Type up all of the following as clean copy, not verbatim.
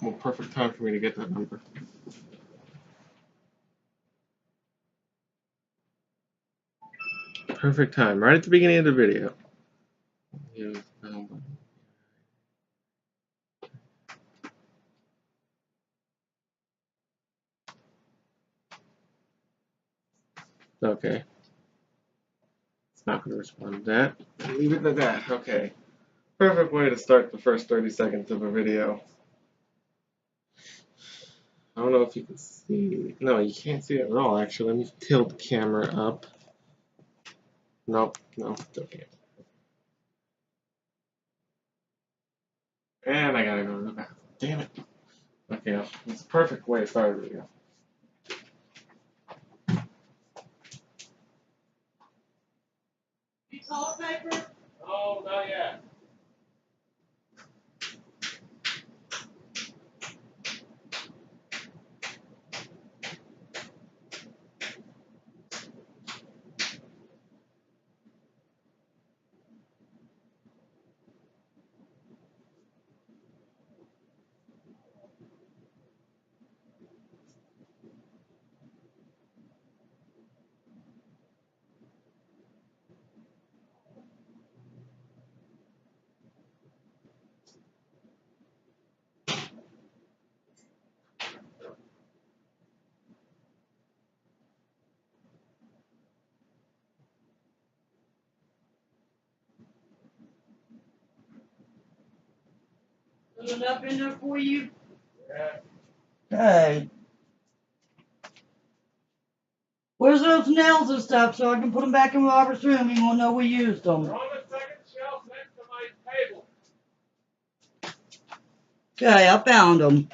Well, perfect time for me to get that number. Perfect time, right at the beginning of the video. Okay. It's not going to respond to that. Leave it at that. Okay. Perfect way to start the first 30 seconds of a video. I don't know if you can see. No, you can't see it at all, actually. Let me tilt the camera up. Nope, no, still can't. And I gotta go to the bathroom. Damn it. Okay, it's a perfect way to start a video. Toilet paper? Oh, not yet. There's enough in there for you? Yeah. Okay. Where's those nails and stuff so I can put them back in Robert's room? He won't know we used them. They're on the second shelf next to my table. Okay, I found them.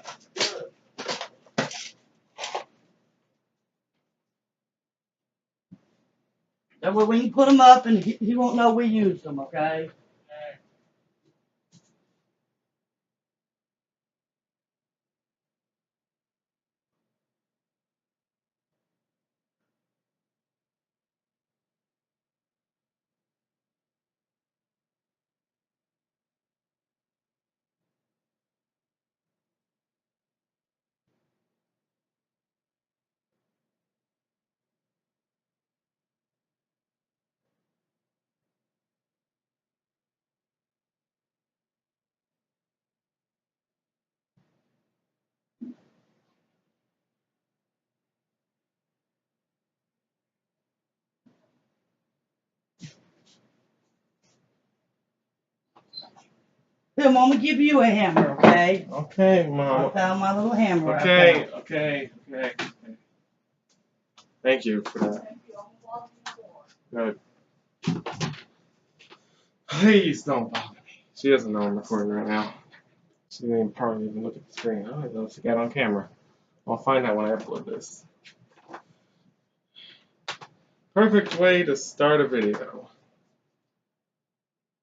That way we can put them up and he won't know we used them, okay? Here, Mama, give you a hammer, okay? Okay, I Mom. found my little hammer. Okay. Thank you for that. Good. Please don't bother me. She doesn't know I'm recording right now. She didn't probably even look at the screen. Oh, it looks like I got on camera. I'll find out when I upload this. Perfect way to start a video.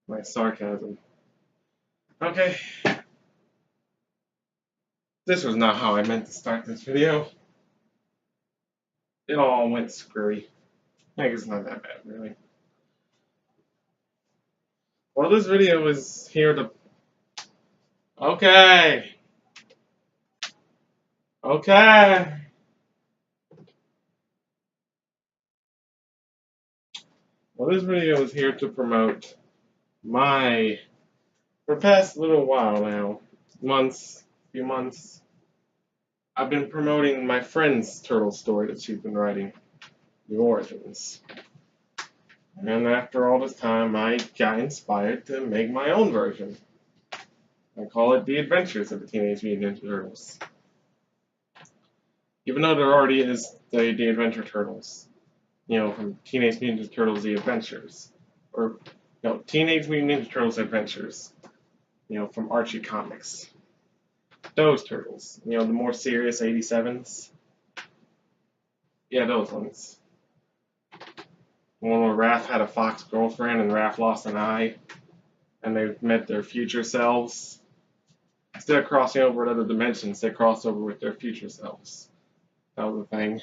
My sarcasm. Okay. This was not how I meant to start this video. It all went screwy. I guess it's not that bad, really. Well, this video is here to... Okay. Well, this video is here to promote my... For the past little while now, few months, I've been promoting my friend's turtle story that she's been writing, The Origins. And after all this time, I got inspired to make my own version. I call it The Adventures of the Teenage Mutant Ninja Turtles. Even though there already is the Adventure Turtles, from Teenage Mutant Ninja Turtles The Adventures. Or, Teenage Mutant Ninja Turtles Adventures, from Archie Comics. Those turtles, the more serious 87s. Yeah, those ones. One where Raph had a fox girlfriend and Raph lost an eye, and they met their future selves. Instead of crossing over to other dimensions, they crossed over with their future selves. That was the thing.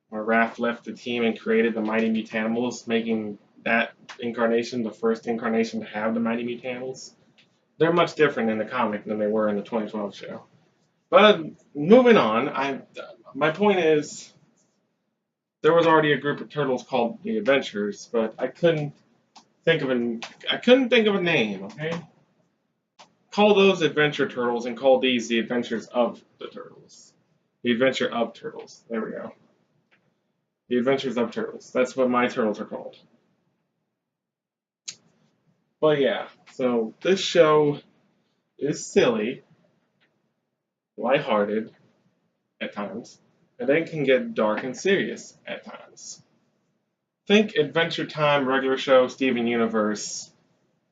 Where Raph left the team and created the Mighty Mutanimals, making that incarnation the first incarnation to have the Mighty Mutanimals. They're much different in the comic than they were in the 2012 show. But moving on, my point is there was already a group of turtles called the Adventurers, but I couldn't think of a name. Okay, call those Adventure Turtles and call these the Adventures of the Turtles. The Adventure of Turtles. There we go. The Adventures of Turtles. That's what my turtles are called. But yeah, so this show is silly, lighthearted at times, and then can get dark and serious at times. Think Adventure Time, regular show, Steven Universe,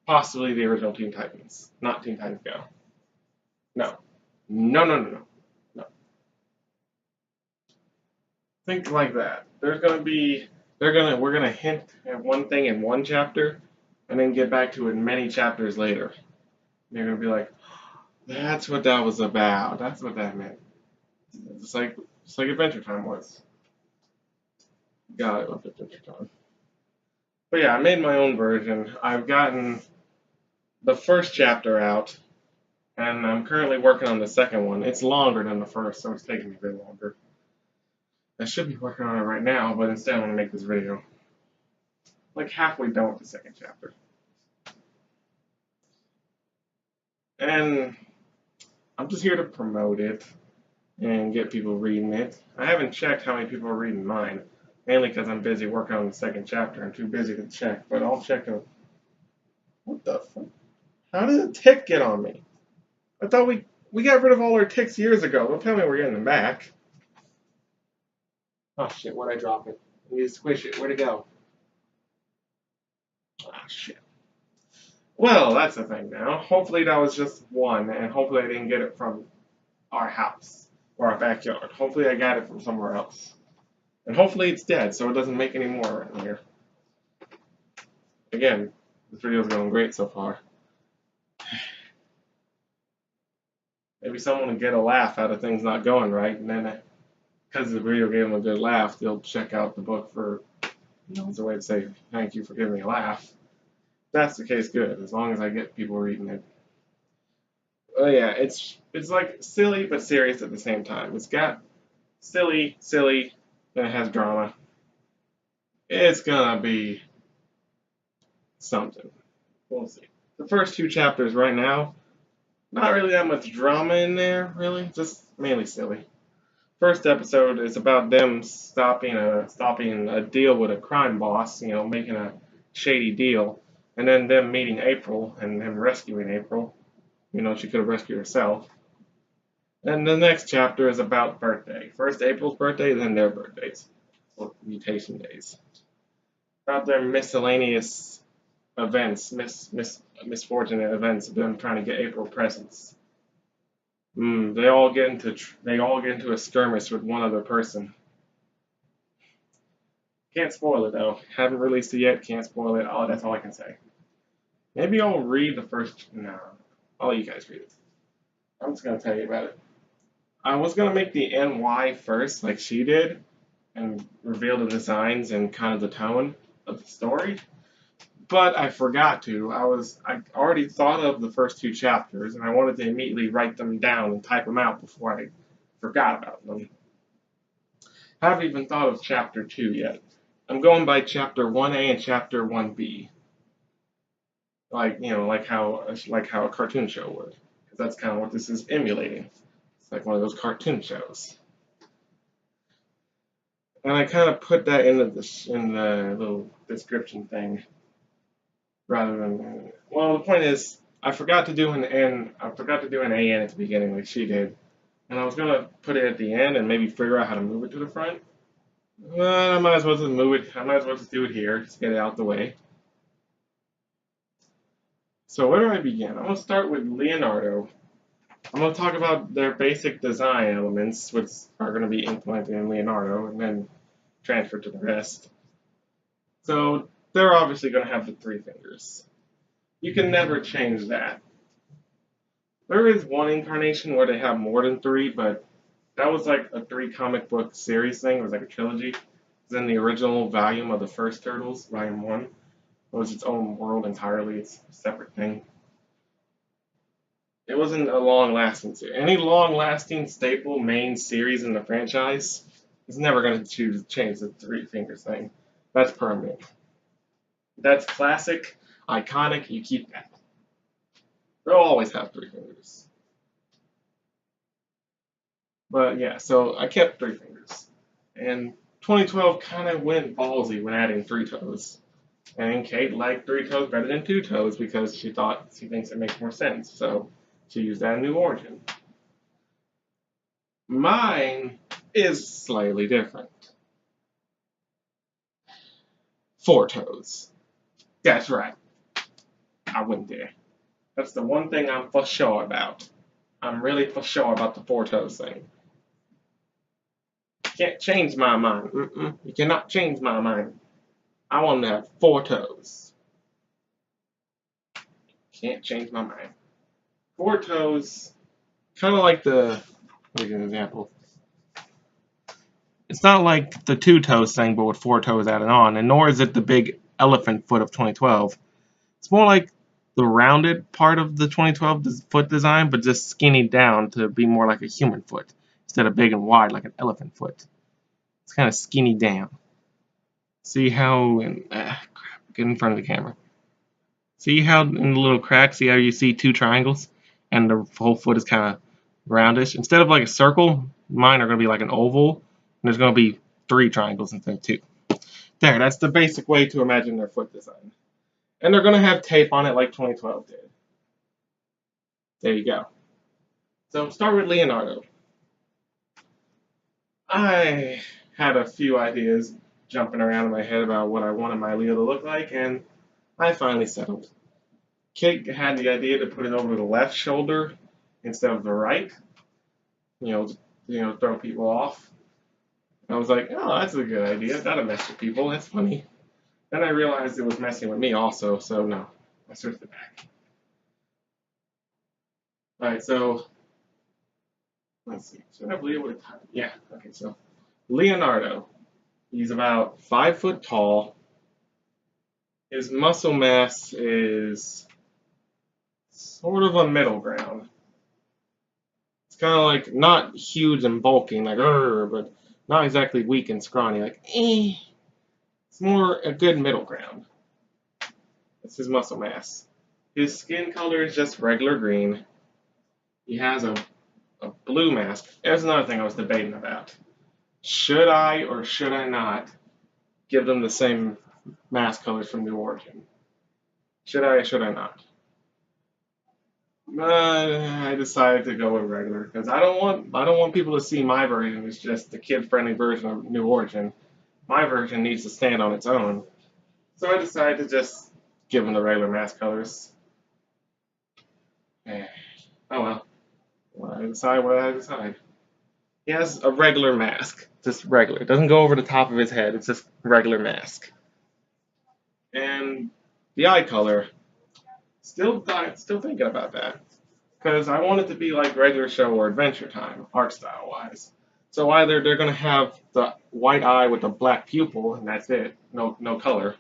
possibly the original Teen Titans, not Teen Titans Go. No. No, no, no, no. No. Think like that. We're gonna hint at one thing in one chapter, and then get back to it many chapters later. You're gonna be like, that's what that was about. That's what that meant. It's like Adventure Time was. God, I love Adventure Time. But yeah, I made my own version. I've gotten the first chapter out, and I'm currently working on the second one. It's longer than the first, so it's taking me a bit longer. I should be working on it right now, but instead I'm going to make this video. Like halfway done with the second chapter. And I'm just here to promote it and get people reading it. I haven't checked how many people are reading mine, mainly because I'm busy working on the second chapter. I'm too busy to check, but I'll check it. What the fuck? How did a tick get on me? I thought we got rid of all our ticks years ago. Don't tell me we're getting them back. Oh shit, where'd I drop it? I need to squish it. Where'd it go? Ah shit. Well, that's the thing now. Hopefully that was just one, and hopefully I didn't get it from our house or our backyard. Hopefully I got it from somewhere else. And hopefully it's dead, so it doesn't make any more around here. Again, this video's going great so far. Maybe someone will get a laugh out of things not going right, and then because the video gave them a good laugh, they'll check out the book for, as a way to say thank you for giving me a laugh. If that's the case, good, as long as I get people reading it. Oh yeah, it's like silly but serious at the same time. It's got silly, then it has drama. It's gonna be something. We'll see. The first two chapters right now, not really that much drama in there, really, just mainly silly. First episode is about them stopping a deal with a crime boss, making a shady deal, and then them meeting April and them rescuing April. She could have rescued herself. And the next chapter is about birthday. First April's birthday, then their birthdays, or mutation days. About their miscellaneous events, misfortunate events of them trying to get April presents. They all get into a skirmish with one other person. Can't spoil it though. Haven't released it yet. Can't spoil it. Oh, that's all I can say. Maybe I'll read the first. No, I'll let you guys read it. I'm just gonna tell you about it. I was gonna make the NY first, like she did, and reveal the designs and kind of the tone of the story. But I forgot to. I already thought of the first two chapters, and I wanted to immediately write them down and type them out before I forgot about them. I haven't even thought of chapter 2 yet. I'm going by chapter 1A and chapter 1B. Like how a cartoon show would. Because that's kind of what this is emulating. It's like one of those cartoon shows. And I kind of put that in the little description thing. Rather than, well, the point is, I forgot to do an AN at the beginning like she did. And I was going to put it at the end and maybe figure out how to move it to the front. Well, I might as well just move it. I might as well just do it here. Just get it out the way. So where do I begin? I'm going to start with Leonardo. I'm going to talk about their basic design elements, which are going to be implemented in Leonardo, and then transferred to the rest. So they're obviously going to have the 3 fingers. You can never change that. There is one incarnation where they have more than 3, but that was like a 3 comic book series thing. It was like a trilogy. It was in the original volume of the first Turtles, volume 1. It was its own world entirely. It's a separate thing. It wasn't a long-lasting series. Any long-lasting staple main series in the franchise is never going to change the three fingers thing. That's permanent. That's classic, iconic. You keep that. They'll always have three fingers. But yeah, so I kept three fingers. And 2012 kind of went ballsy when adding three toes. And Kate liked three toes better than two toes because she thinks it makes more sense. So she used that in New Origin. Mine is slightly different. Four toes. That's right. I went there. That's the one thing I'm for sure about. I'm really for sure about the four toes thing. Can't change my mind. You cannot change my mind. I want to have four toes. Can't change my mind. Four toes, kind of like the. Let me give an example. It's not like the two toes thing, but with four toes added on, and nor is it the big elephant foot of 2012. It's more like the rounded part of the 2012 foot design, but just skinny down to be more like a human foot instead of big and wide like an elephant foot. It's kind of skinny down. See how? Crap, get in front of the camera. See how in the little crack, see how you see two triangles, and the whole foot is kind of roundish. Instead of like a circle, mine are going to be like an oval, and there's going to be three triangles instead of two. There, that's the basic way to imagine their foot design. And they're going to have tape on it like 2012 did. There you go. So start with Leonardo. I had a few ideas jumping around in my head about what I wanted my Leo to look like, and I finally settled. Kate had the idea to put it over the left shoulder instead of the right. Throw people off. I was like, oh, that's a good idea. That'll mess with people. That's funny. Then I realized it was messing with me also, so no, I switched it back. All right, so let's see. Should I have Leo with a time? Yeah. Okay, so Leonardo. He's about 5 foot tall. His muscle mass is sort of a middle ground. It's kind of like not huge and bulking, like but not exactly weak and scrawny, like It's more a good middle ground. That's his muscle mass. His skin color is just regular green. He has a blue mask. There's another thing I was debating about. Should I or should I not give them the same mask colors from New Origin? Should I or should I not? I decided to go with regular because I don't want people to see my version as just the kid-friendly version of New Origin. My version needs to stand on its own. So I decided to just give them the regular mask colors. Oh well. What I decide. He has a regular mask. Just regular. It doesn't go over the top of his head. It's just regular mask. And the eye color. Still thinking about that. Because I want it to be like regular show or Adventure Time, art style wise. So either they're going to have the white eye with a black pupil, and that's it, no color.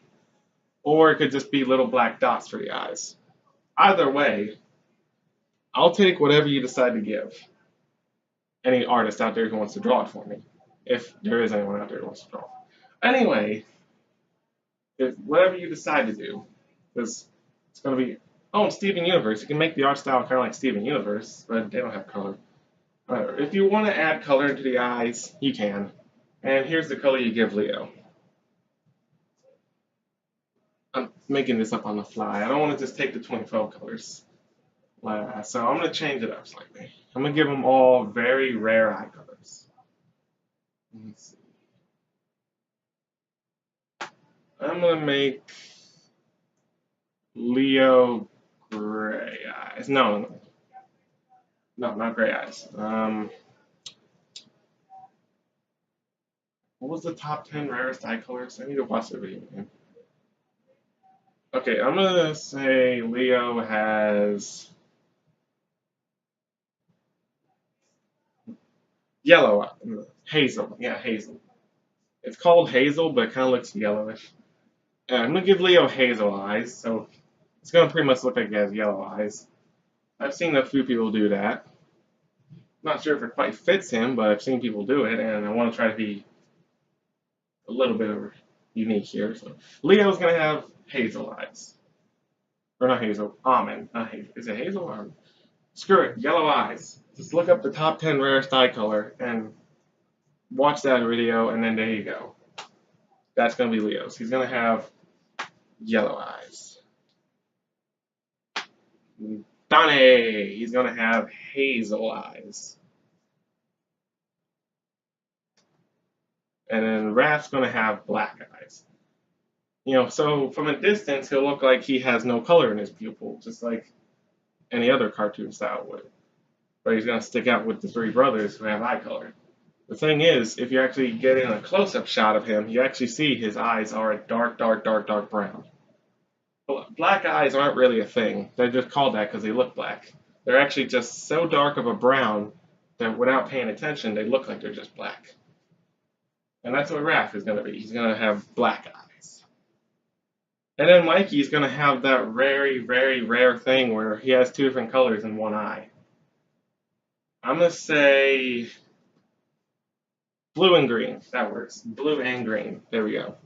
Or it could just be little black dots for the eyes. Either way, I'll take whatever you decide to give. Any artist out there who wants to draw it for me. If there is anyone out there who wants to draw. Anyway, if whatever you decide to do, because it's going to be, and Steven Universe. You can make the art style kind of like Steven Universe, but they don't have color. If you want to add color into the eyes, you can. And here's the color you give Leo. I'm making this up on the fly. I don't want to just take the 2012 colors. So I'm going to change it up slightly. I'm going to give them all very rare eye colors. Let's see. I'm going to make Leo gray eyes. No, not gray eyes. What was the top 10 rarest eye colors? I need to watch the video again. Okay, I'm gonna say Leo has yellow, hazel. Yeah, hazel. It's called hazel, but it kind of looks yellowish. I'm gonna give Leo hazel eyes, so it's gonna pretty much look like he has yellow eyes. I've seen a few people do that. Not sure if it quite fits him, but I've seen people do it, and I want to try to be a little bit unique here. So Leo's gonna have hazel eyes, or not hazel, almond. Not hazel. Is it hazel or almond? Screw it, yellow eyes. Just look up the top 10 rarest eye color and watch that video, and then there you go. That's gonna be Leo's. He's gonna have yellow eyes. Donnie, he's gonna have hazel eyes. And then Raph's gonna have black eyes. You know, so from a distance, he'll look like he has no color in his pupil, just like any other cartoon style would. But he's gonna stick out with the three brothers who have eye color. The thing is, if you actually get in a close-up shot of him, you actually see his eyes are a dark, dark, dark, dark brown. Black eyes aren't really a thing. They're just called that because they look black. They're actually just so dark of a brown that without paying attention, they look like they're just black. And that's what Raph is going to be. He's going to have black eyes. And then Mikey's going to have that very, very rare thing where he has two different colors in one eye. I'm going to say blue and green. That works. Blue and green. There we go.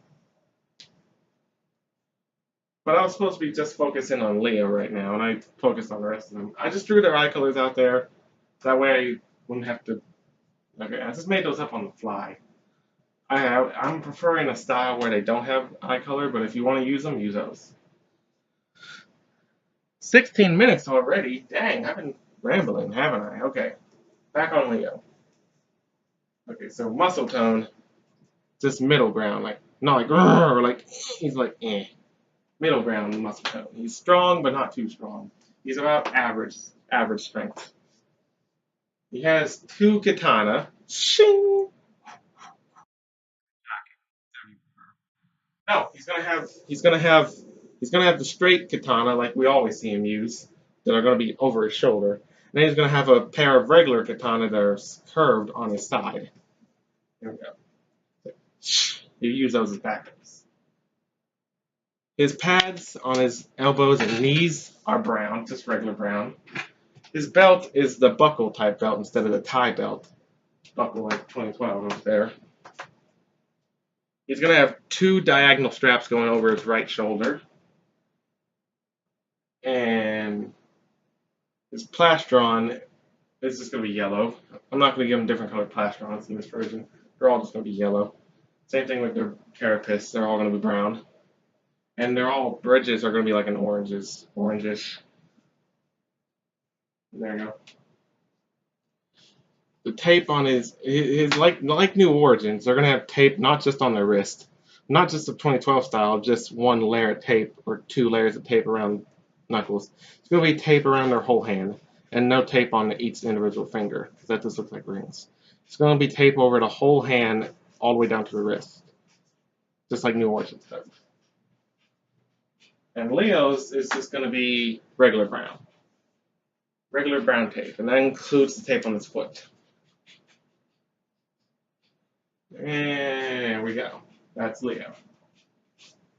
But I was supposed to be just focusing on Leo right now, and I focused on the rest of them. I just drew their eye colors out there. That way I wouldn't have to... Okay, I just made those up on the fly. I'm preferring a style where they don't have eye color, but if you want to use them, use those. 16 minutes already? Dang, I've been rambling, haven't I? Okay, back on Leo. Okay, so muscle tone, just middle ground, like, not like, or like, he's like, eh. Middle ground muscle tone. He's strong, but not too strong. He's about average strength. He has two katana. Shing! No, he's gonna have the straight katana like we always see him use, that are gonna be over his shoulder. And then he's gonna have a pair of regular katana that are curved on his side. Here we go. You use those as backups. His pads on his elbows and knees are brown, just regular brown. His belt is the buckle type belt instead of the tie belt. Buckle like 2012 over there. He's going to have two diagonal straps going over his right shoulder. And his plastron is just going to be yellow. I'm not going to give him different colored plastrons in this version. They're all just going to be yellow. Same thing with their carapace. They're all going to be brown. And they're all bridges are going to be like an orangish. There you go. The tape on his like New Origins, they're gonna have tape not just on their wrist, not just the 2012 style, just one layer of tape or two layers of tape around knuckles. It's gonna be tape around their whole hand, and no tape on each individual finger, because that just looks like rings. It's gonna be tape over the whole hand, all the way down to the wrist, just like New Origins does. And Leo's is just gonna be regular brown tape, and that includes the tape on his foot. And there we go. That's Leo.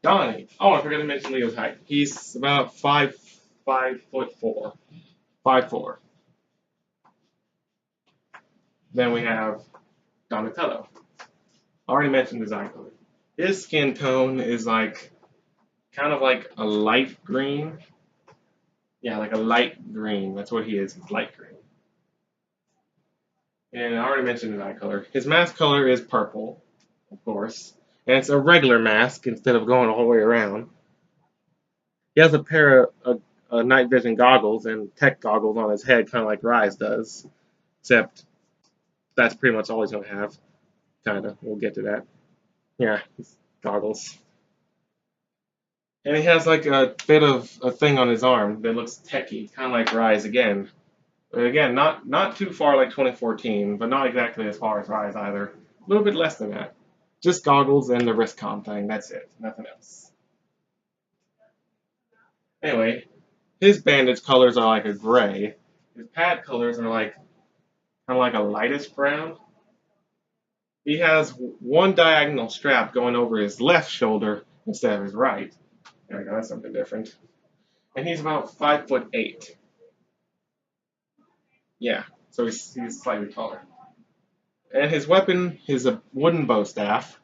Donnie. Oh, I forgot to mention Leo's height. He's about 5'4". 5'4". Then we have Donatello. I already mentioned his eye color. His skin tone is like kind of like a light green. Yeah, like a light green. That's what he is. He's light green. And I already mentioned his eye color. His mask color is purple, of course. And it's a regular mask instead of going all the way around. He has a pair of night vision goggles and tech goggles on his head, kind of like Rise does. Except that's pretty much all he's going to have. Kind of. We'll get to that. Yeah, goggles. And he has like a bit of a thing on his arm that looks techy, kind of like Rise again. Again, not too far like 2014, but not exactly as far as Rise either. A little bit less than that. Just goggles and the wrist com thing. That's it. Nothing else. Anyway, his bandage colors are like a gray. His pad colors are like kind of like a lightish brown. He has one diagonal strap going over his left shoulder instead of his right. There we go. That's something different. And he's about 5'8". Yeah, so he's slightly taller. And his weapon is a wooden bow staff,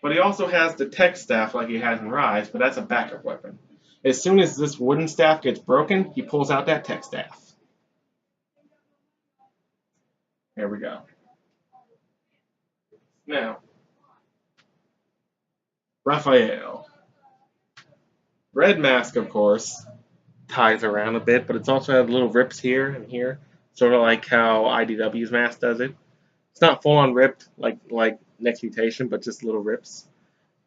but he also has the tech staff like he has in Rise, but that's a backup weapon. As soon as this wooden staff gets broken, he pulls out that tech staff. There we go. Now, Raphael. Red mask, of course, ties around a bit, but it's also had little rips here and here, sort of like how IDW's mask does it. It's not full on ripped like Next Mutation, but just little rips.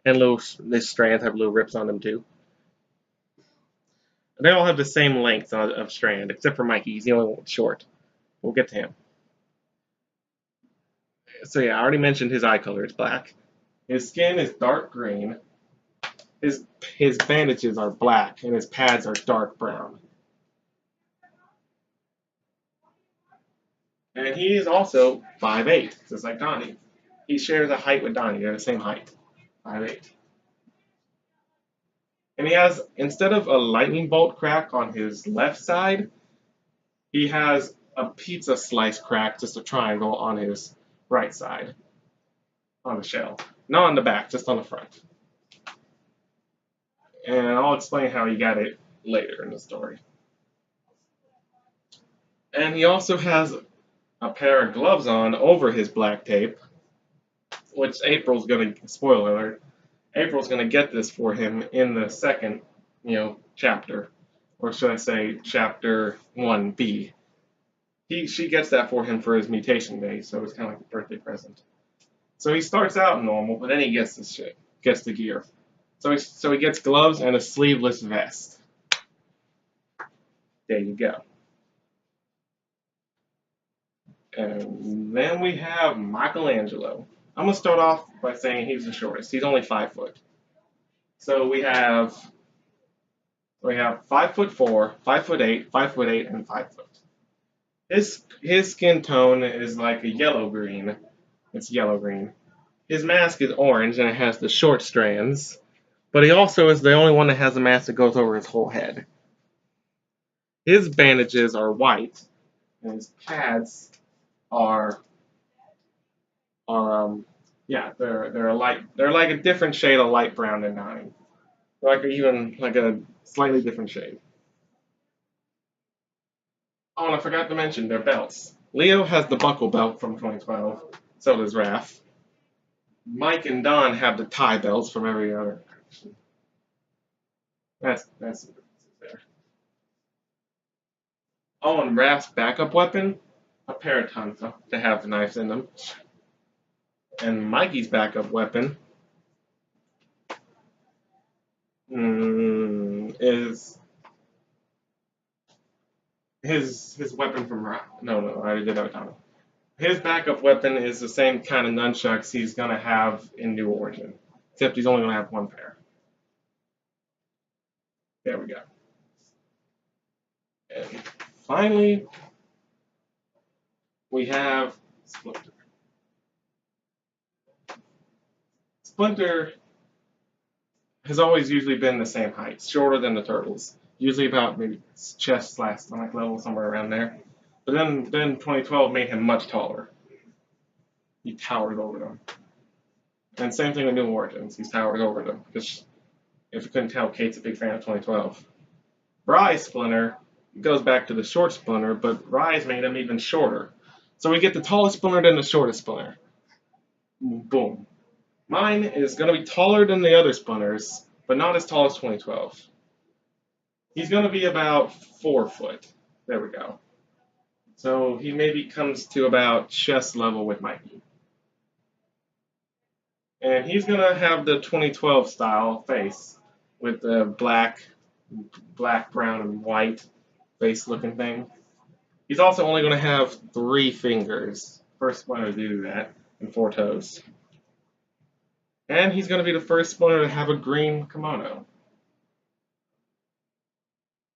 And this strands have little rips on them too. They all have the same length of strand, except for Mikey. He's the only one short. We'll get to him. So yeah, I already mentioned his eye color is black. His skin is dark green. His bandages are black, and his pads are dark brown. And he is also 5'8", just like Donnie. He shares a height with Donnie. They're the same height, 5'8". And he has, instead of a lightning bolt crack on his left side, he has a pizza slice crack, just a triangle, on his right side, on the shell. Not on the back, just on the front. And I'll explain how he got it later in the story. And he also has a pair of gloves on over his black tape, which April's gonna, spoiler alert, April's gonna get this for him in the second, chapter, or should I say, chapter 1B. She gets that for him for his mutation day, so it's kind of like a birthday present. So he starts out normal, but then he gets this shit, gets the gear. So he gets gloves and a sleeveless vest. There you go. And then we have Michelangelo. I'm gonna start off by saying he's the shortest. He's only 5 foot. So we have 5'4", 5'8", 5'8", and 5 foot. His skin tone is like a yellow green. It's yellow green. His mask is orange and it has the short strands, but he also is the only one that has a mask that goes over his whole head. His bandages are white, and his pads are they're like a different shade of light brown than mine. Like a slightly different shade. Oh, and I forgot to mention their belts. Leo has the buckle belt from 2012. So does Raph. Mike and Don have the tie belts from every other action. That's the differences there. Oh, and Raph's backup weapon, a pair of tongues to have knives in them. And Mikey's backup weapon is his weapon from no, I already did that with Donald. His backup weapon is the same kind of nunchucks he's gonna have in New Origin, except he's only gonna have one pair. There we go. And finally, we have Splinter. Splinter has always usually been the same height, shorter than the turtles, usually about maybe chest/stomach level, somewhere around there. But then 2012 made him much taller. He towered over them. And same thing with New Origins, he's towered over them. Because if you couldn't tell, Kate's a big fan of 2012. Rise Splinter goes back to the short Splinter, but Rise made him even shorter. So we get the tallest Splinter than the shortest Splinter. Boom. Mine is going to be taller than the other Splinters, but not as tall as 2012. He's going to be about 4 foot. There we go. So he maybe comes to about chest level with Mikey. And he's going to have the 2012 style face with the black, brown, and white face looking thing. He's also only going to have 3 fingers. First Splinter to do that, and 4 toes. And he's going to be the first Splinter to have a green kimono.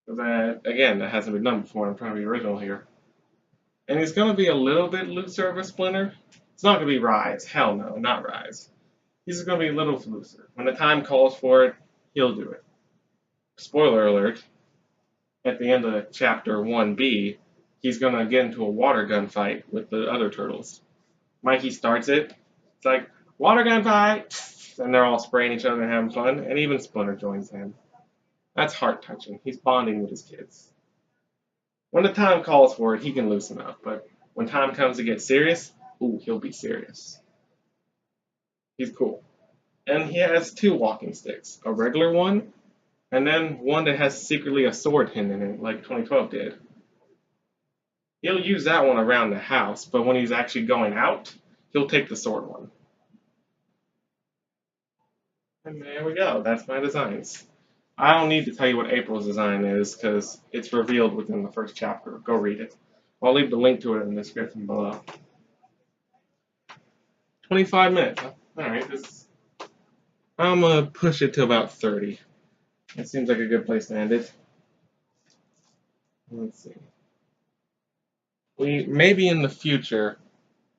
That hasn't been done before. I'm trying to be original here. And he's going to be a little bit looser of a Splinter. It's not going to be Rise. Hell no, not Rise. He's going to be a little looser. When the time calls for it, he'll do it. Spoiler alert. At the end of chapter 1B, he's gonna get into a water gun fight with the other turtles. Mikey starts it. It's like, water gun fight! And they're all spraying each other and having fun, and even Splinter joins in. That's heart-touching. He's bonding with his kids. When the time calls for it, he can loosen up, but when time comes to get serious, ooh, he'll be serious. He's cool. And he has two walking sticks, a regular one, and then one that has secretly a sword hidden in it, like 2012 did. He'll use that one around the house, but when he's actually going out, he'll take the sword one. And there we go. That's my designs. I don't need to tell you what April's design is, because it's revealed within the first chapter. Go read it. I'll leave the link to it in the description below. 25 minutes. Alright, I'm going to push it to about 30. It seems like a good place to end it. Let's see. Maybe in the future,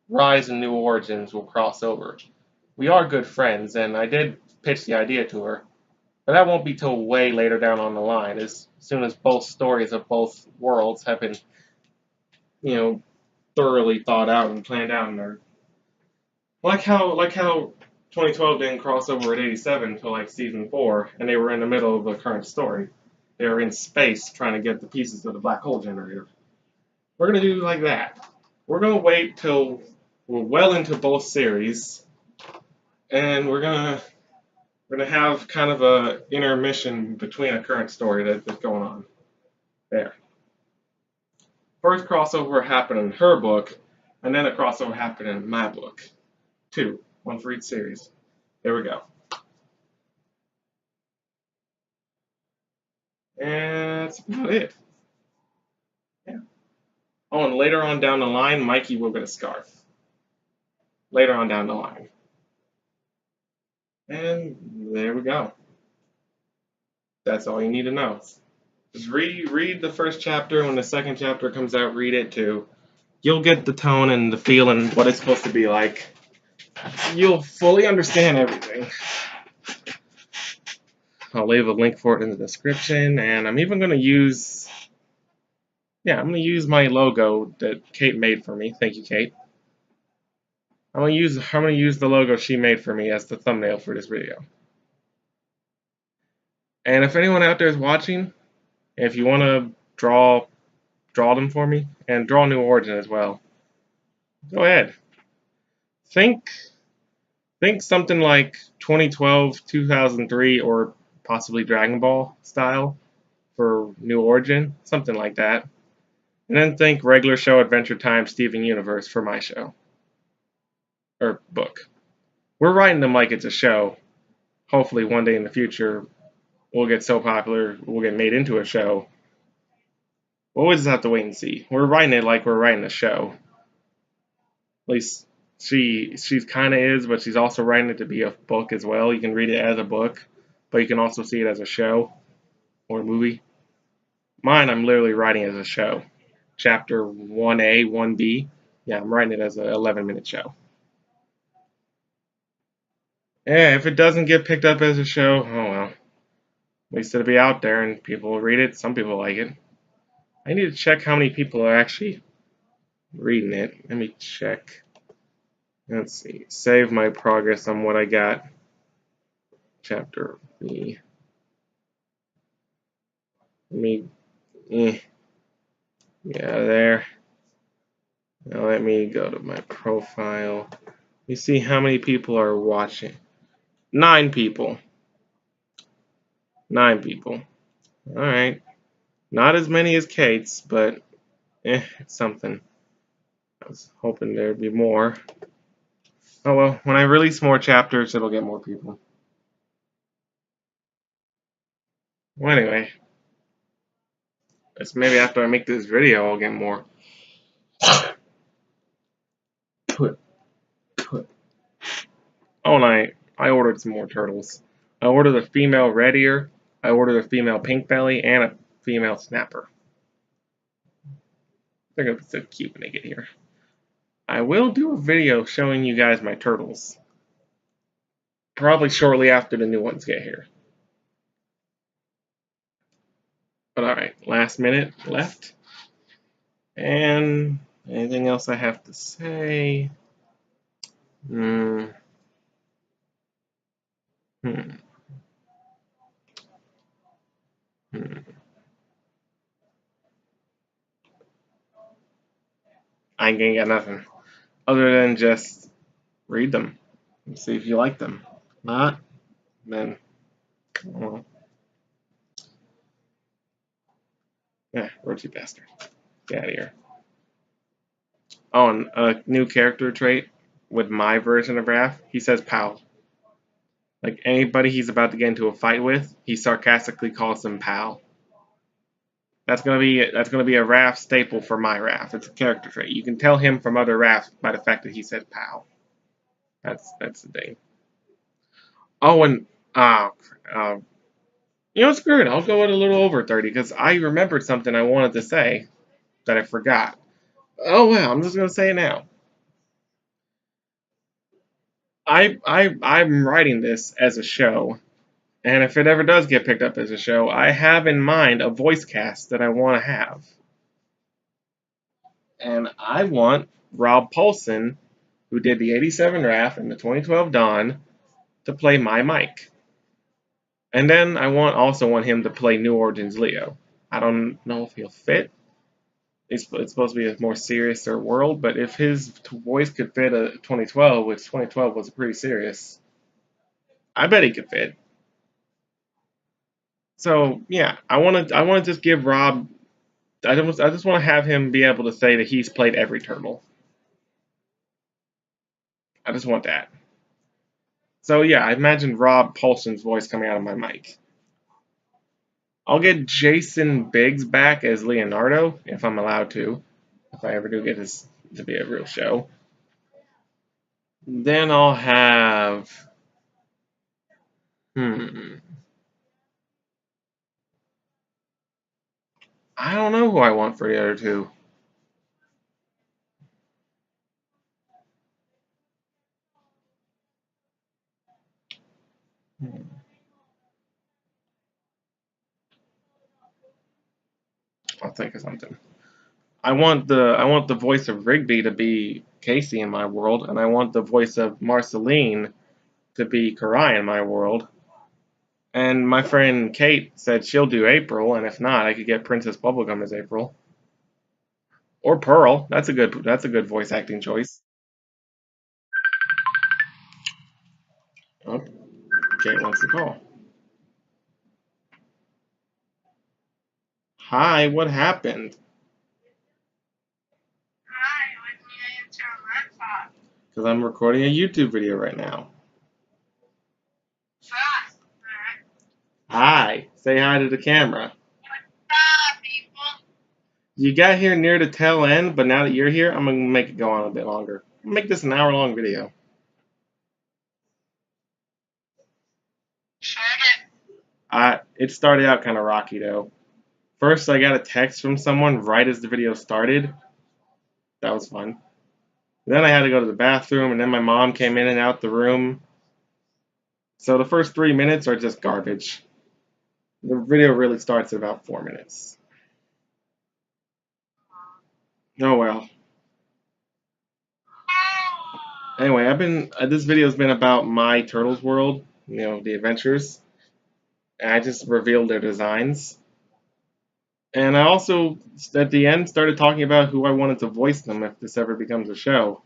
Rise and New Origins will cross over. We are good friends, and I did pitch the idea to her, but that won't be till way later down on the line, as soon as both stories of both worlds have been, thoroughly thought out and planned out. And like how 2012 didn't cross over at 87 until like season 4, and they were in the middle of the current story. They were in space trying to get the pieces of the black hole generator. We're gonna do like that. We're gonna wait till we're well into both series, and we're gonna have kind of a intermission between a current story that's going on. There. First crossover happened in her book, and then a crossover happened in my book. 2, 1 for each series. There we go. And that's about it. Yeah. Oh, and later on down the line, Mikey will get a scarf. Later on down the line. And there we go. That's all you need to know. Just read the first chapter. When the second chapter comes out, read it too. You'll get the tone and the feel and what it's supposed to be like. You'll fully understand everything. I'll leave a link for it in the description, and I'm even going to use, I'm going to use my logo that Kate made for me. Thank you, Kate. I'm going to use the logo she made for me as the thumbnail for this video. And if anyone out there is watching, if you want to draw them for me, and draw New Origin as well, go ahead. Think something like 2012, 2003, or possibly Dragon Ball style for New Origin, something like that. And then think regular show Adventure Time Steven Universe for my show. Or book. We're writing them like it's a show. Hopefully one day in the future we'll get so popular we'll get made into a show. We'll always have to wait and see. We're writing it like we're writing a show. At least she's kind of is, but she's also writing it to be a book as well. You can read it as a book, but you can also see it as a show or a movie. Mine, I'm literally writing as a show. Chapter 1A, 1B. Yeah, I'm writing it as an 11-minute show. Yeah, if it doesn't get picked up as a show, oh well. At least it'll be out there and people will read it. Some people like it. I need to check how many people are actually reading it. Let me check. Let's see. Save my progress on what I got. Chapter B. Yeah, there. Now let me go to my profile. You see how many people are watching. 9 people. 9 people. Alright. Not as many as Kate's, but it's something. I was hoping there'd be more. Oh well, when I release more chapters, it'll get more people. Well, anyway. Maybe after I make this video, I'll get more. Oh, and I ordered some more turtles. I ordered a female red ear, I ordered a female pink belly, and a female snapper. They're going to be so cute when they get here. I will do a video showing you guys my turtles. Probably shortly after the new ones get here. But alright, last minute left. And anything else I have to say? Hmm. Hmm. Hmm. I ain't gonna get nothing other than just read them and see if you like them. Not, then, well, yeah, roach you bastard. Get out of here. Oh, and a new character trait with my version of Raph, he says pal. Like anybody he's about to get into a fight with, he sarcastically calls them pal. That's gonna be a Raph staple for my Raph. It's a character trait. You can tell him from other Raphs by the fact that he says pal. That's the thing. Oh, and uh, uh, screw it. I'll go at a little over 30 because I remembered something I wanted to say that I forgot. Oh well, I'm just gonna say it now. I'm writing this as a show, and if it ever does get picked up as a show, I have in mind a voice cast that I want to have, and I want Rob Paulson, who did the '87 Raph and the 2012 Dawn, to play my Mike, and then I also want him to play New Origins Leo. I don't know if he'll fit. It's supposed to be a more serious world, but if his voice could fit a 2012, which 2012 was pretty serious, I bet he could fit. So yeah, I want to just give Rob. I just want to have him be able to say that he's played every turtle. I just want that. So yeah, I imagine Rob Paulson's voice coming out of my mic. I'll get Jason Biggs back as Leonardo if I'm allowed to. If I ever do get this to be a real show, then I'll have. Hmm. I don't know who I want for the other two. Hmm. I'll think of something. I want the voice of Rigby to be Casey in my world, and I want the voice of Marceline to be Karai in my world. And my friend Kate said she'll do April, and if not, I could get Princess Bubblegum as April. Or Pearl. That's a good voice acting choice. Oh, Kate wants to call. Hi, what happened? Hi, when you answer on laptop. Because I'm recording a YouTube video right now. Fast. Alright. Hi. Say hi to the camera. Bye, people. You got here near the tail end, but now that you're here, I'm going to make it go on a bit longer. I'm going to make this an hour-long video. Check it. It started out kind of rocky, though. First, I got a text from someone right as the video started. That was fun. Then I had to go to the bathroom, and then my mom came in and out the room. So the first 3 minutes are just garbage. The video really starts at about 4 minutes. Oh well. Anyway, this video's been about my Turtles world, the adventures, and I just revealed their designs. And I also, at the end, started talking about who I wanted to voice them if this ever becomes a show.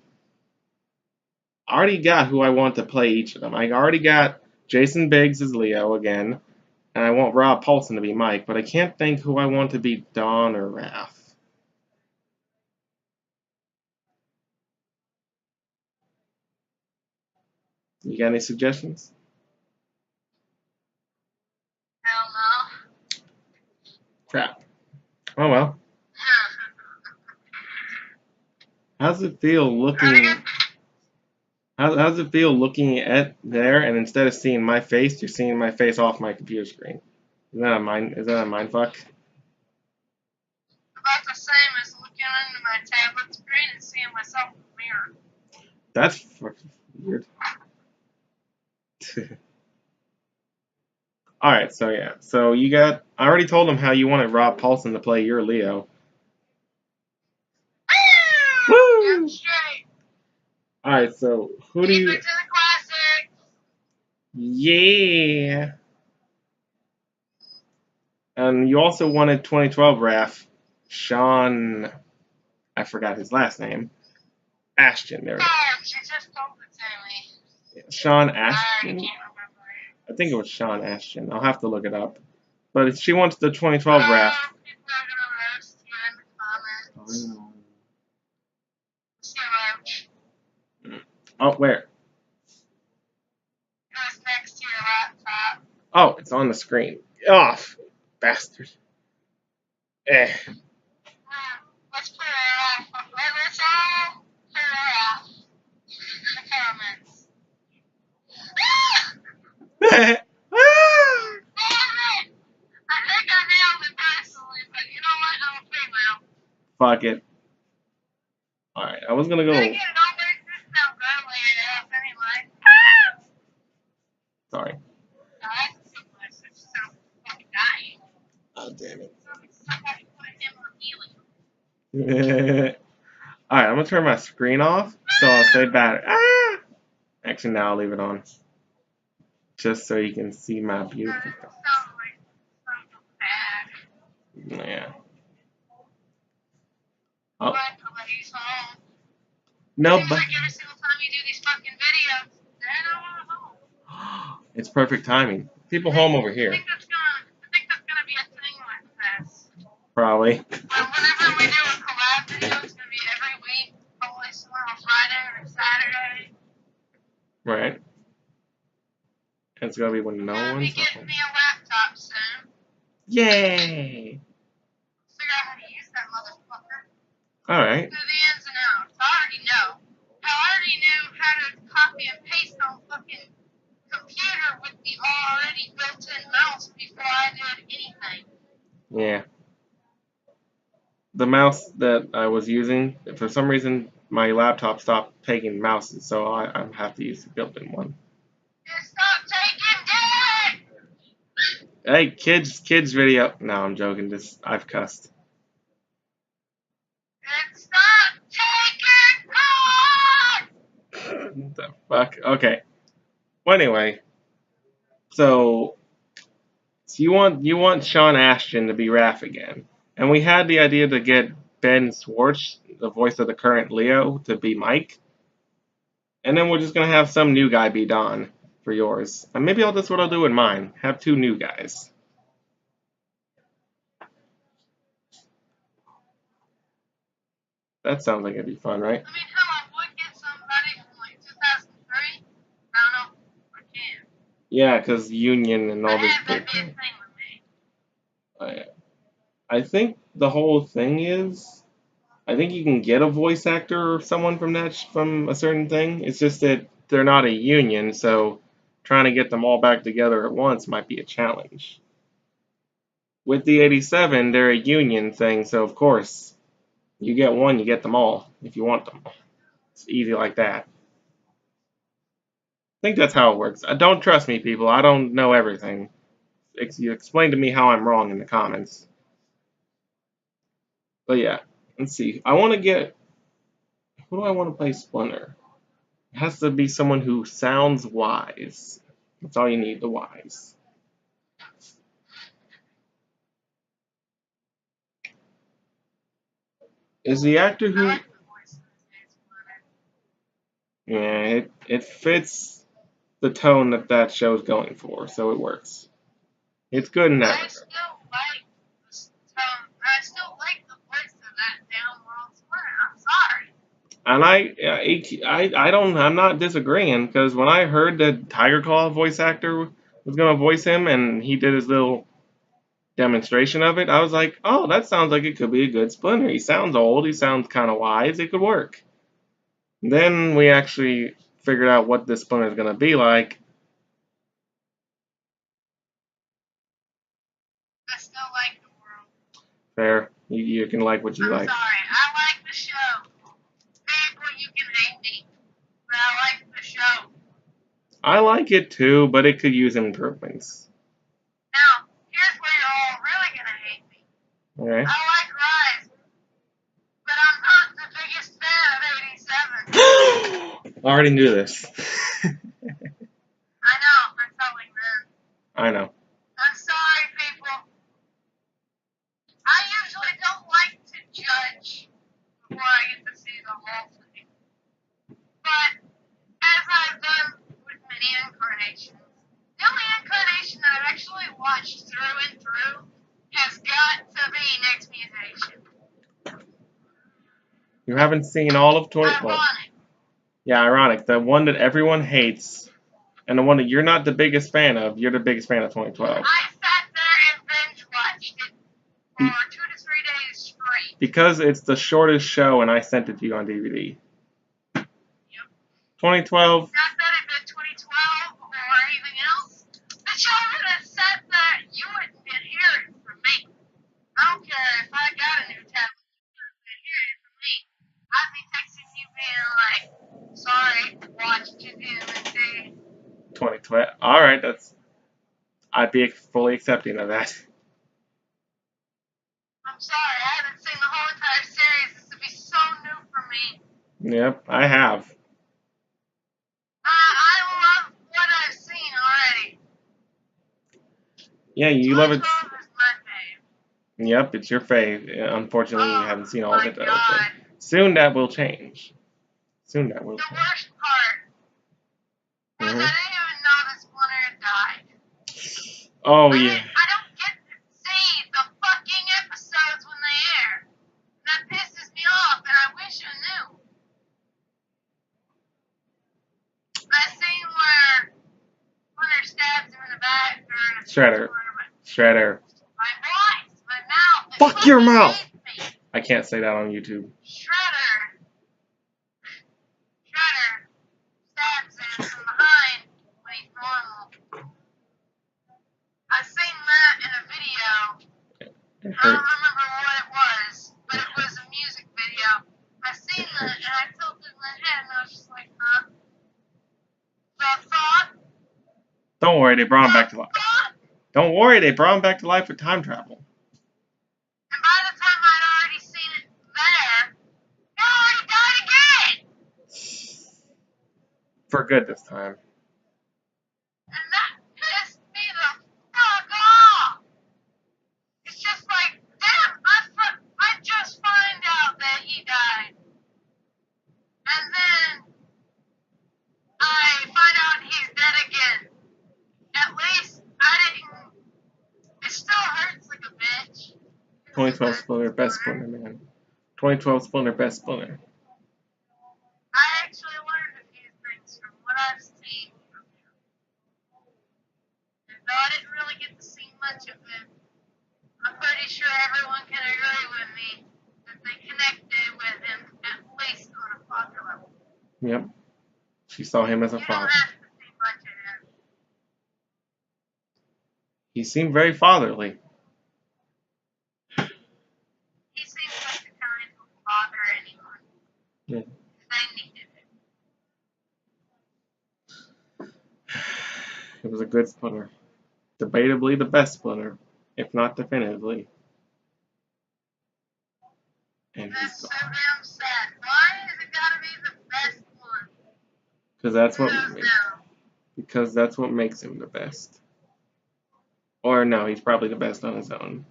I already got who I want to play each of them. I already got Jason Biggs as Leo again, and I want Rob Paulson to be Mike, but I can't think who I want to be Dawn or Raph. You got any suggestions? Hell no. Crap. Oh well. How's it feel looking? How's it feel looking at there, and instead of seeing my face, you're seeing my face off my computer screen? Is that a mind fuck? About the same as looking into my tablet screen and seeing myself in the mirror. That's fucking weird. All right, so yeah, so I already told him how you wanted Rob Paulson to play your Leo. Nothing straight. Alright, so who do Keep you... it to the classics. Yeah. And you also wanted 2012 Raph, Sean... I forgot his last name. Ashton, there. Oh, she just told it to me. Sean I already Ashton? can't remember it. I think it was Sean Ashton. I'll have to look it up. But she wants the 2012 Raph. People are gonna roast you in the comments. I know. So, Oh, where? it was next to your laptop. Oh, it's on the screen. Off, bastard. Eh. Let's put it off. Let's all put it off. In the comments. Damn it! I think I nailed it personally, but you know what? I'm a female. Fuck it. Alright, I was gonna go. Then again, it all makes this sound girly enough anyway. Sorry. That's too much. It's so fucking dying. Oh, damn it. Somebody put him on helium. Alright, I'm gonna turn my screen off, so I'll say battery. Ah! Actually, now I'll leave it on. Just so you can see my beautiful It stuff. sounds like something bad. Yeah. Oh, But nobody's home. no, Seems but like every single time you do these fucking videos, they're not home. it's perfect timing. People home over here, I think that's gonna be a thing like this. probably. Whenever we do a collab video, it's gonna be every week, probably somewhere on Friday or Saturday. Right. It's gonna be when no I'm gonna be one's getting home. me a laptop soon. Yay! Figure out how to use that motherfucker. Alright. Do the ins and outs. I already know. I already knew how to copy and paste on fucking computer with the already built-in mouse before I did anything. Yeah. The mouse that I was using, for some reason, my laptop stopped taking mouses, so I have to use the built-in one. Just stop taking dick! Hey, kids video. No, I'm joking. I've cussed. And stop taking cock! What the fuck? Okay. Well, anyway, so you want Sean Ashton to be Raph again, and we had the idea to get Ben Schwartz, the voice of the current Leo, to be Mike, and then we're just gonna have some new guy be Don for yours, and maybe that's what I'll do in mine. Have two new guys. That sounds like it'd be fun, right? I mean, hell, I would get somebody from like 2003. I don't know. I can. Yeah, because Union and all But this. that'd be a thing with me. I think the whole thing is, I think you can get a voice actor or someone from from a certain thing. It's just that they're not a union, so trying to get them all back together at once might be a challenge. With the 87, they're a union thing, so of course, you get one, you get them all, if you want them. It's easy like that. I think that's how it works. Don't trust me, people. I don't know everything. You explain to me how I'm wrong in the comments. But yeah, let's see. I want to get... Who do I want to play Splinter? It has to be someone who sounds wise. That's all you need, the wise. Is the actor I who... like the voice of the Yeah, it fits the tone that show's going for, so it works. It's good in that I regard. still like the I still like the voice of that damn world sweater. I'm sorry. And I'm not disagreeing, because when I heard that Tiger Claw voice actor was going to voice him, and he did his little demonstration of it, I was like, oh, that sounds like it could be a good Splinter. He sounds old, he sounds kind of wise, it could work. Then we actually figured out what this Splinter is going to be like. I still like the world. Fair. You can like what you I'm like. sorry. I like the show. People, you can hate me, but I like the show. I like it too, but it could use improvements. Now, here's where you're all really gonna hate me. Okay? I like Rise, but I'm not the biggest fan of I already knew this. I know, I'm telling them. I know. I'm sorry, people. I usually don't like to judge before I get to see the whole thing. But as I've done with many incarnations, the only incarnation that I've actually watched through and through has got to be Next Mutation. You haven't seen all of 20. Well, Ironic. yeah, ironic. The one that everyone hates, and the one that you're not the biggest fan of, you're the biggest fan of 2012. I sat there and binge watched it for 2 to 3 days straight. Because it's the shortest show, and I sent it to you on DVD. Yep. 2012. Not that it been 2012 or anything else. The show would have sat there, you wouldn't been hearing from me. I don't care if I got a new tablet, you wouldn't been hearing from me. I'd be texting you being like, sorry, watched you TMNT. 2012. All right, I'd be fully accepting of that. I'm sorry, I haven't seen the whole entire series. This would be so new for me. Yep, I have. I love what I've seen already. Yeah, you love it. 2012 is my fave. Yep, it's your fave. Unfortunately, you haven't seen all of my it though. God. But soon that will change. Soon that will The change. worst part was I didn't even know this Splinter had died. Oh I yeah. don't get to see the fucking episodes when they air. That pisses me off, and I wish I knew. That scene where Splinter stabs him in the back, or in the Shredder. Shredder. my voice, my mouth. it Fuck your fucking mouth! hates me. I can't say that on YouTube. Shredder stabs him from behind when he's normal. I seen that in a video. It I don't hurt. remember what it was, but it was a music video. I seen that and I tilted my head and I was just like, huh? The thought? Don't worry, they brought him back to life. Thought? Don't worry, they brought him back to life with time travel. And by the time I'd already seen it there, he already died again! For good this time. And that pissed me the fuck off! It's just like, damn, I just find out that he died. And then I find out he's dead again. At least I didn't. It still hurts like a bitch. 2012 Splinter, best Splinter, man. 2012 Splinter, best Splinter. I actually learned a few things from what I've seen from him. And though I didn't really get to see much of it, I'm pretty sure everyone can agree with me that they connected with him at least on a father level. Yep. She saw him as a You don't father. have to see much of him. He seemed very fatherly. He seems like the kind who will bother anyone. Yeah. They needed it. It was a good Splinter. Debatably the best Splinter, if not definitively. And he's That's so gone. damn sad. Why has it gotta be the best one? Because that's Who what knows makes, now? because that's what makes him the best. Or no, he's probably the best on his own.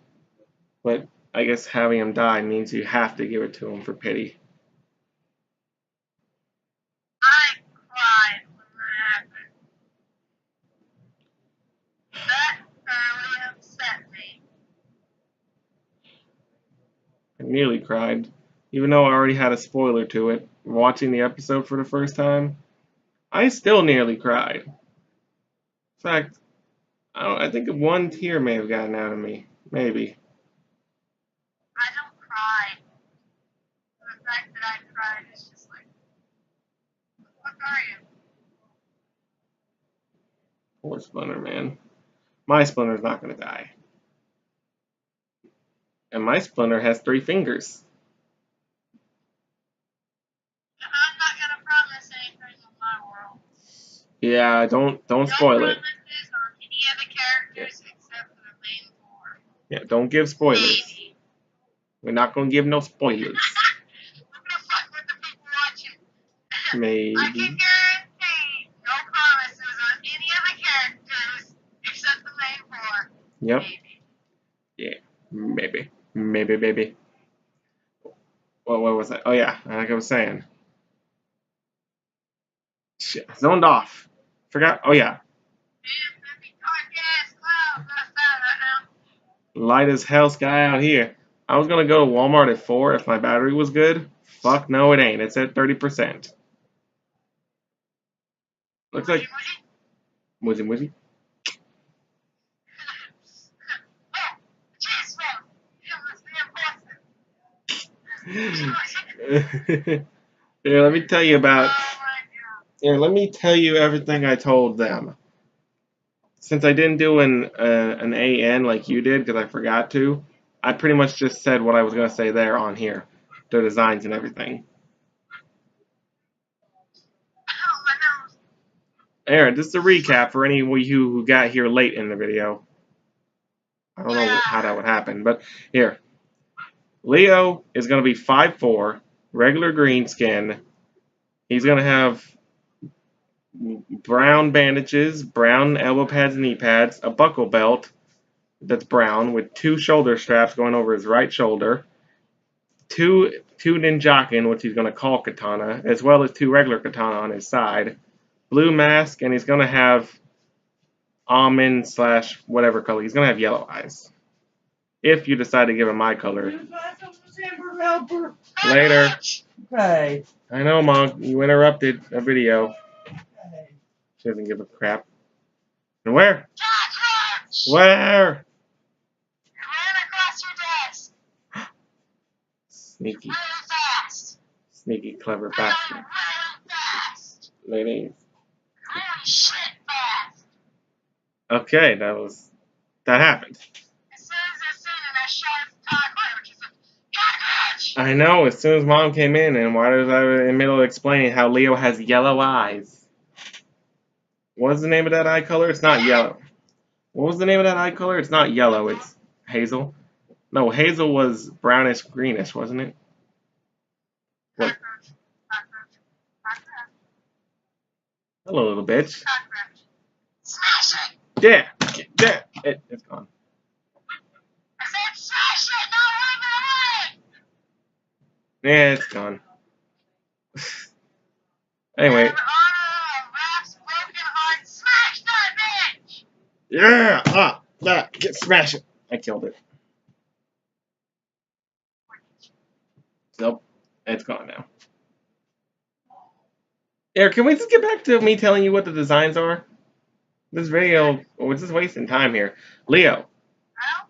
But I guess having him die means you have to give it to him for pity. I cried when that happened. That really upset me. I nearly cried. Even though I already had a spoiler to it, watching the episode for the first time, I still nearly cried. In fact, I think one tear may have gotten out of me. Maybe. I don't cry. The fact that I cried is just like, what the fuck are you? Poor Splinter, man. My Splinter's not gonna die. And my Splinter has 3 fingers. I'm not gonna promise anything in my world. Yeah, don't spoil it. No promises on any of the characters except for the main 4. Yeah, don't give spoilers. Maybe. We're not gonna give no spoilers. I'm gonna fuck with the people watching. Maybe. I can guarantee no promises on any of the characters except the main four. Yep. Maybe. Yeah. Maybe. Maybe. What was that? Oh yeah, like I was saying. Shit, zoned off. Forgot. Oh yeah. Light as hell sky out here. I was gonna go to Walmart at 4 if my battery was good. Fuck no, it ain't. It's at 30%. Looks like Woozy. Here, let me tell you about. Here, let me tell you everything I told them. Since I didn't do an AN like you did because I forgot to, I pretty much just said what I was gonna say there on here, their designs and everything. Aaron, this is a recap for any of you who got here late in the video. I don't know how that would happen, but here. Leo is going to be 5'4", regular green skin. He's going to have brown bandages, brown elbow pads and knee pads, a buckle belt that's brown with 2 shoulder straps going over his right shoulder, 2 ninjakin, which he's going to call katana, as well as 2 regular katana on his side, blue mask, and he's going to have almond / whatever color. He's going to have yellow eyes. If you decide to give him my color. Later. Okay. I know, Mom. You interrupted a video. Okay. She doesn't give a crap. And where? Where? Sneaky. Sneaky, clever bastard. Ladies. Okay, that happened. I know, as soon as Mom came in, and why was I in the middle of explaining how Leo has yellow eyes? What's the name of that eye color? It's not yellow. What was the name of that eye color? It's not yellow, it's hazel. No, hazel was brownish greenish, wasn't it? What? Hello, little bitch. Yeah, it's gone. Yeah, it's gone. Anyway. Yeah! Get smash it! I killed it. Nope. It's gone now. Eric, can we just get back to me telling you what the designs are? This video, we're just wasting time here. Leo. I don't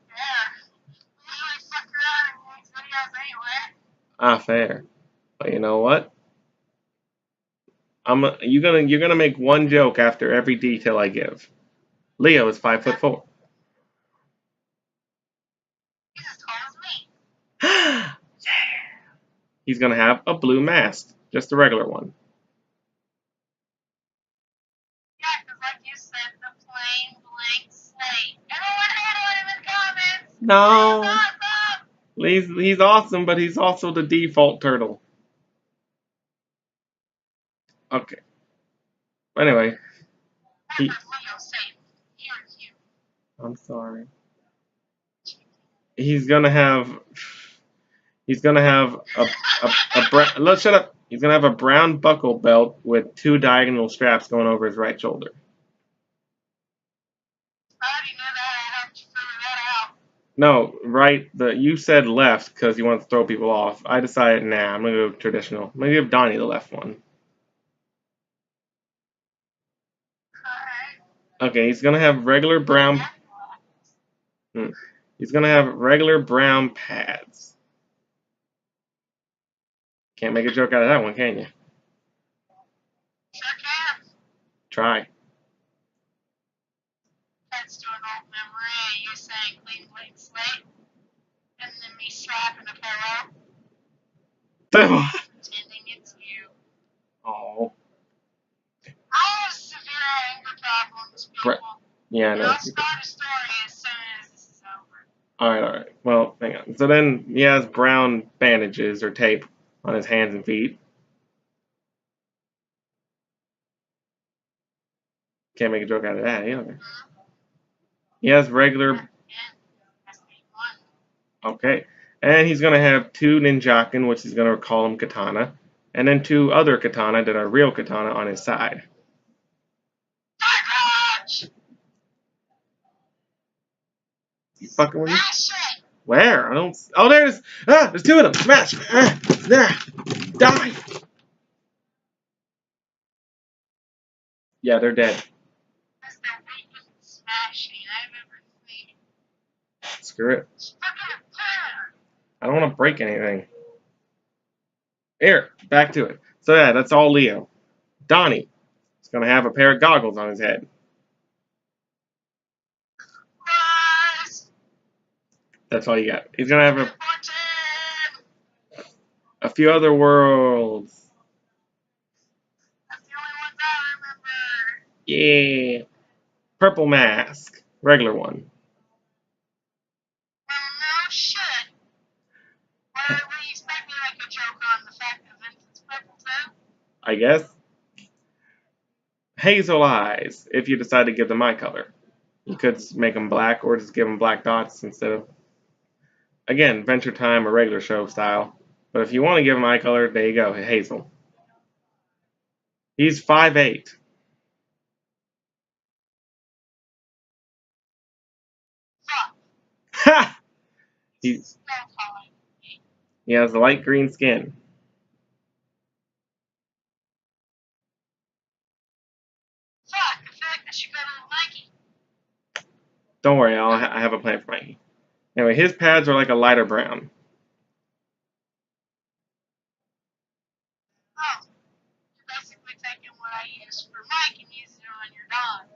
care. We usually fuck around in these videos anyway. Ah, fair. But you know what? You're gonna make one joke after every detail I give. Leo is 5'4". He's as tall as me. Yeah. He's gonna have a blue mask, just a regular one. Yeah, because like you said, the plain blank slate. Everyone hate him in comments. No. He's awesome. He's awesome, but he's also the default turtle. Okay. Anyway. I'm sorry. He's gonna have a brown. Let's shut up. He's gonna have a brown buckle belt with 2 diagonal straps going over his right shoulder. I already knew that. I had to figure that out. No, right. You said left because you want to throw people off. I decided, nah, I'm gonna go traditional. I'm gonna give Donnie the left one. Okay, he's gonna have regular brown. He's gonna have regular brown pads. Can't make a joke out of that one, can you? Sure can. Try. That's to an old memory. You're saying clean blank slate, and then me slapping a pillow, pretending it's you. Oh. I have severe anger problems, people. Yeah, I know. I'll start a story as soon as this is over. Alright. Well, hang on. So then he has brown bandages or tape on his hands and feet. Can't make a joke out of that either. He has regular. Okay. And he's going to have 2 ninjakin, which he's going to call them katana. And then 2 other katana that are real katana on his side. You fucking with me? Where? I don't. Oh, there's. Ah, there's 2 of them. Smash. Ah, there. Die. Yeah, they're dead. Screw it. I don't want to break anything. Here, back to it. So yeah, that's all Leo. Donnie is going to have a pair of goggles on his head. That's all you got. He's going to have a few other worlds. That's the only ones I remember. Yeah. Purple mask. Regular one. Well, no shit. Why would you expect me to make a joke on the fact that Vincent's purple too? I guess. Hazel eyes, if you decide to give them eye color. You could make them black or just give them black dots instead of, again, Adventure Time or regular show style. But if you want to give them eye color, there you go, Hazel. He's 5'8". Fuck. Ha! He That's fine. has light green skin. Fuck, I feel like I should go to Mikey. Don't worry, I have a plan for Mikey. Anyway, his pads are like a lighter brown. Oh, you're basically taking what I used for Mike and using it on your dog.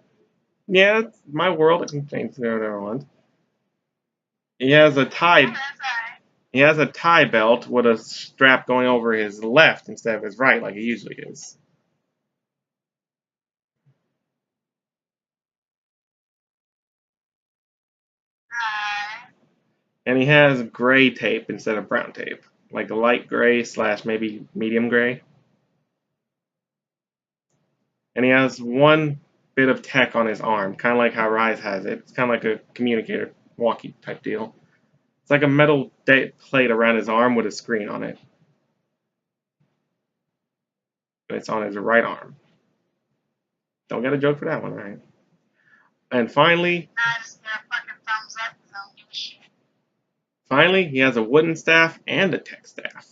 Yeah, it's my world. I can change whatever I want. He has a tie. That's alright. He has a tie belt with a strap going over his left instead of his right, like he usually is. And he has gray tape instead of brown tape, like a light gray / maybe medium gray. And he has 1 bit of tech on his arm, kind of like how Rise has it. It's kind of like a communicator walkie type deal. It's like a metal plate around his arm with a screen on it. And it's on his right arm. Don't get a joke for that one, right? And finally, I just get a fucking thumbs up because I don't give a shit. finally, he has a wooden staff and a tech staff.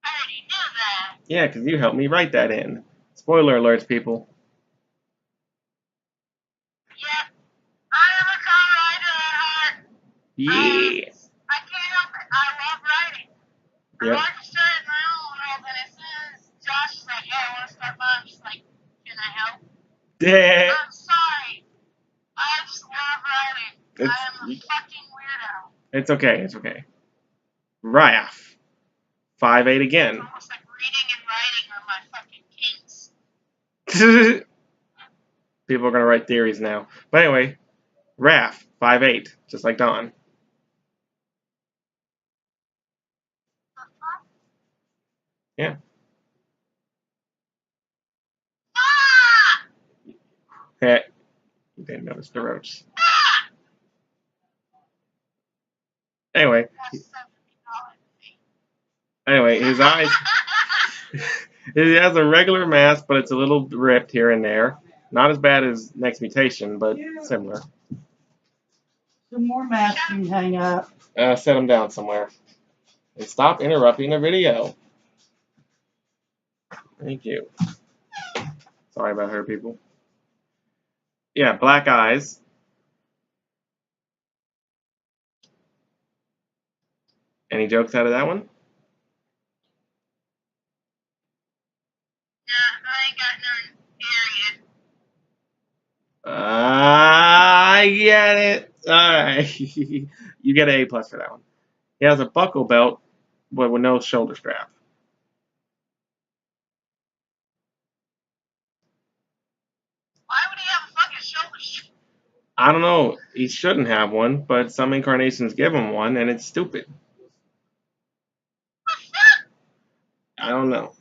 I already knew that. Yeah, because you helped me write that in. Spoiler alerts, people. Yep. I am a co-writer at heart. Yeah. I can't help it. I love writing. I've Yep. already started my own world, and as soon as Josh is like, "Hey, I want to start mine," I'm just like, "Can I help?" Yeah. I'm sorry. I just love writing. I am a fucking weirdo. It's okay. It's okay. Raph. 5'8" It's again. almost like reading and writing are my fucking kinks. People are going to write theories now. But anyway, Raph. 5'8", just like Don. Yeah. Ah! Heh. You didn't notice the roach. Ah! Anyway. That's something calling me. Anyway, his eyes. He has a regular mask, but it's a little ripped here and there. Not as bad as Next Mutation, but similar. Some more masks you hang up. Set him down somewhere. And stop interrupting the video. Thank you. Sorry about her, people. Yeah, black eyes. Any jokes out of that one? Nah, I ain't got none. Period. I get it. Alright. You get an A+ for that one. He has a buckle belt, but with no shoulder strap. Why would he have a fucking shoulder strap? I don't know. He shouldn't have one, but some incarnations give him one, and it's stupid. What the fuck? I don't know.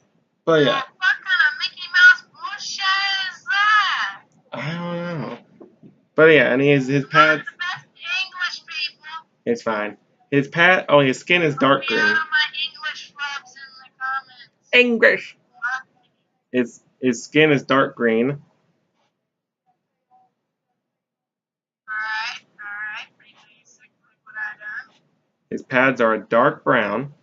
But yeah. What kind of Mickey Mouse I don't know. But yeah, and his pads. Not the best English people. It's fine. His pad. Oh, his skin is dark Be green. out of my English clubs in the comments. English. His skin is dark green. Alright. Pretty basic, like what I done. His pads are a dark brown,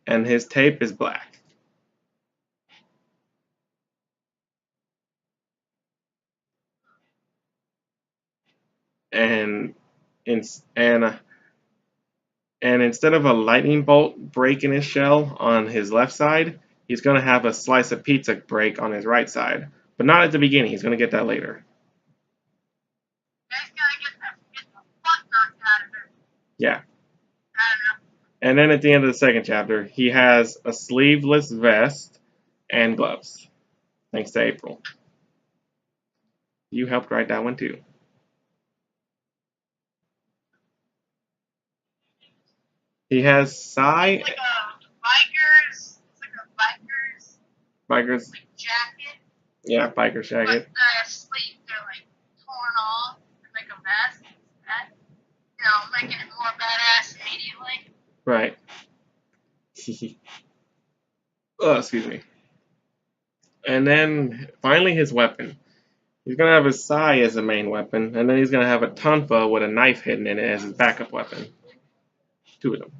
and his tape is black. And in, and and instead of a lightning bolt break in his shell on his left side, he's going to have a slice of pizza break on his right side. But not at the beginning. He's going to get that later. He's gonna get the fuck knocked out of him. Yeah. I don't know. And then at the end of the second chapter, he has a sleeveless vest and gloves. Thanks to April. You helped write that one too. He has Psy. It's like a biker's Biker's. like jacket. Yeah, biker jacket. But the sleeves are like torn off to make a vest. That, making it more badass immediately. Right. Oh, excuse me. And then finally his weapon. He's gonna have his Psy as the main weapon, and then he's gonna have a Tonfa with a knife hidden in it as his backup weapon. Two of them.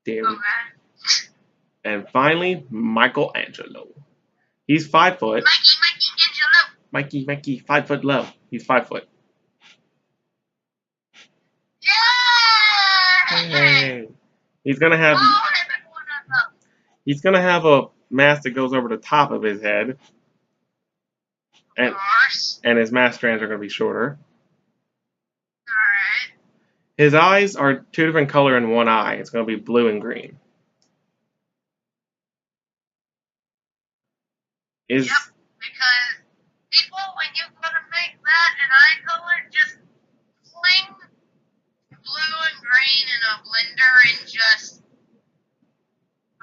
There we go. Okay. And finally, Michelangelo. He's 5 foot. Mikey, 5 foot low. He's 5 foot. Yeah! Hey. He's gonna have a mask that goes over the top of his head, and his mask strands are gonna be shorter. Alright. His eyes are 2 different color in one eye. It's gonna be blue and green. Yep, because people, when you go to make that an eye color, just fling blue and green in a blender and just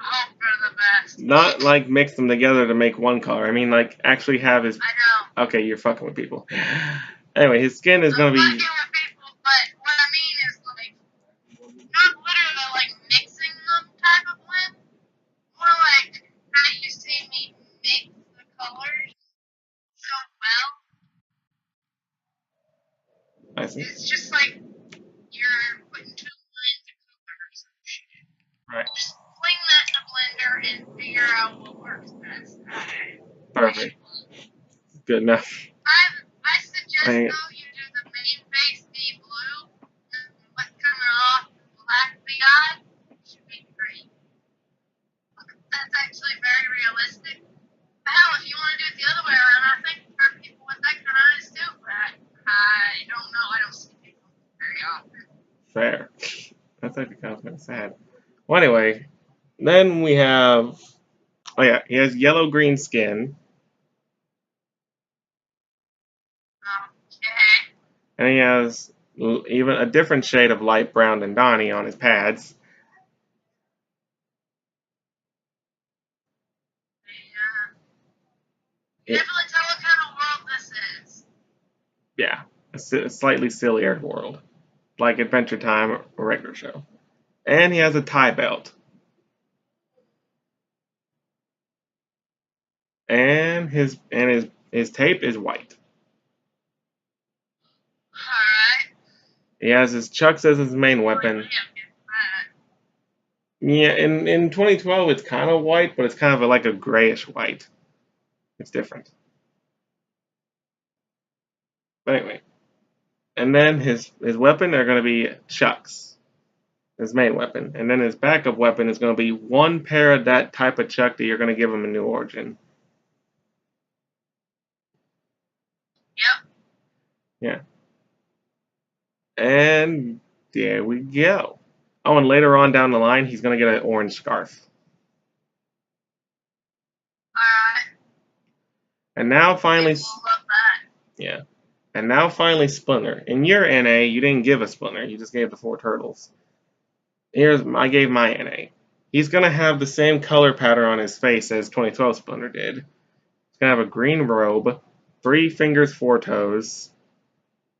hope for the best. Not like mix them together to make one color. I mean, like actually have his. I know. Okay, you're fucking with people. Anyway, his skin is gonna be. I'm fucking with people, but what I mean is like not literally like mixing them type of blend. More like how you see me mix the colors so well. I see. It's just like you're putting two lines of color or some shit. Right. Just fling that in a blender and figure out what works best. Perfect. Good enough. I suggest though you do the main face be blue, and what's coming off black the eye should be green. That's actually very realistic. Hell, if you want to do it the other way around, I think there are people with that kind of eyes too, but I don't know. I don't see people very often. Fair. That's actually kind of sad. Well, anyway, then we have. Oh yeah, he has yellow-green skin, Okay. and he has even a different shade of light brown than Donnie on his pads. Yeah. Definitely tell what kind of world this is. Yeah, a slightly sillier world, like Adventure Time or regular show. And he has a tie belt. And his tape is white. Alright. He has his chucks as his main weapon. Yeah, in 2012 it's kind of white, but it's kind of like a grayish white. It's different. But anyway, and then his weapon are going to be chucks, his main weapon, and then his backup weapon is going to be one pair of that type of chuck that you're going to give him a new origin. Yep. Yeah. And there we go. Oh, and later on down the line, he's going to get an orange scarf. Alright. And now finally, People love that. yeah. And now finally, Splinter. In your NA, you didn't give a Splinter. You just gave the 4 turtles. I gave mine an A. He's gonna have the same color pattern on his face as 2012 Splinter did. He's gonna have a green robe, 3 fingers, 4 toes.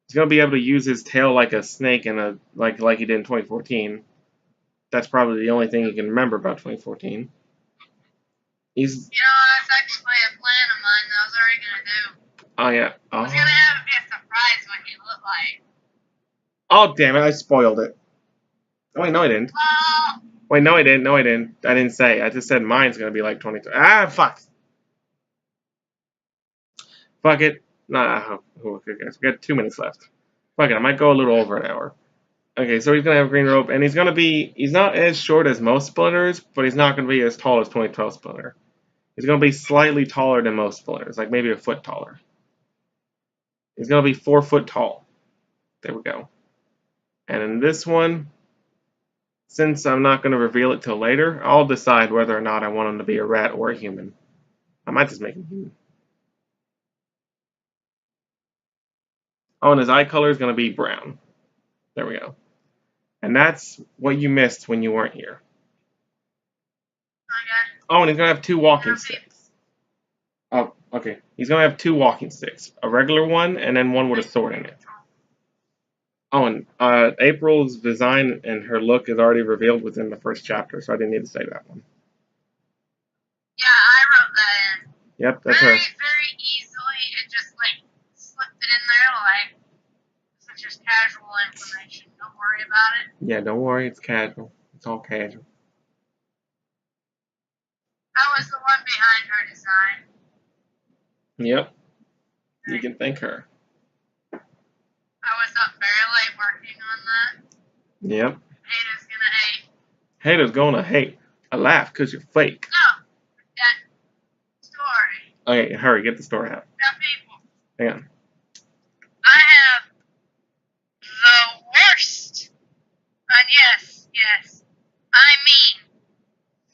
He's gonna be able to use his tail like a snake and like he did in 2014. That's probably the only thing you can remember about 2014. He's. You know, that's actually a plan of mine that I was already gonna do. Oh yeah. I was gonna have it be a surprise what he looked like. Oh damn it! I spoiled it. Oh wait, no I didn't. Well, Wait, no I didn't. No I didn't. I didn't say. I just said mine's gonna be like 22. Ah, fuck. Fuck it. Nah. Okay, guys. We got 2 minutes left. Fuck it. I might go a little over an hour. Okay, so he's gonna have a green robe, and he's gonna be. He's not as short as most Splinters, but he's not gonna be as tall as 2012 Splinter. He's gonna be slightly taller than most Splinters, like maybe a foot taller. He's gonna be 4 foot tall. There we go. And in this one, since I'm not gonna reveal it till later, I'll decide whether or not I want him to be a rat or a human. I might just make him human. Oh, and his eye color is gonna be brown. There we go. And that's what you missed when you weren't here. okay. Oh, and he's gonna have 2 walking sticks. Oh, okay. He's gonna have 2 walking sticks. A regular one, and then one with a sword in it. Oh, and April's design and her look is already revealed within the first chapter, so I didn't need to say that one. Yeah, I wrote that in. Yep, that's very, her. very easily. It just like slipped it in there like it's just casual information. Don't worry about it. Yeah, don't worry, it's casual. It's all casual. I was the one behind her design. Yep, you can thank her. I was up very late working on that. Yep. Haters gonna hate. Haters gonna hate. I laugh because you're fake. No, that story. Okay, hurry, get the story out. Now, people, Hang on. I have the worst, and yes, I mean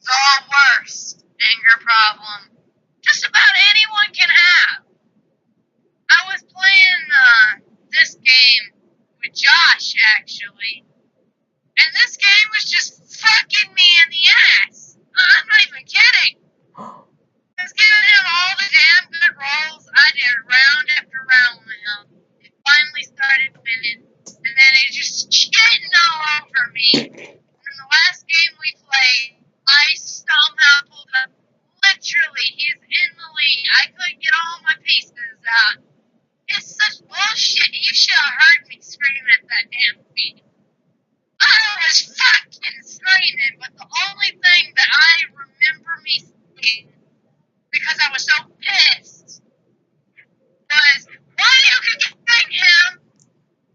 the worst anger problem just about anyone can have. I was playing this game with Josh, actually, and this game was just fucking me in the ass. I'm not even kidding. I was giving him all the damn good rolls. I did round after round with him. It finally started winning, and then it just shitting all over me. In the last game we played, I somehow pulled up. Literally, he's in the lead. I couldn't get all my pieces out. It's such bullshit. You should have heard me scream at that damn thing. I was fucking screaming, but the only thing that I remember me saying, because I was so pissed, was, why you can giving him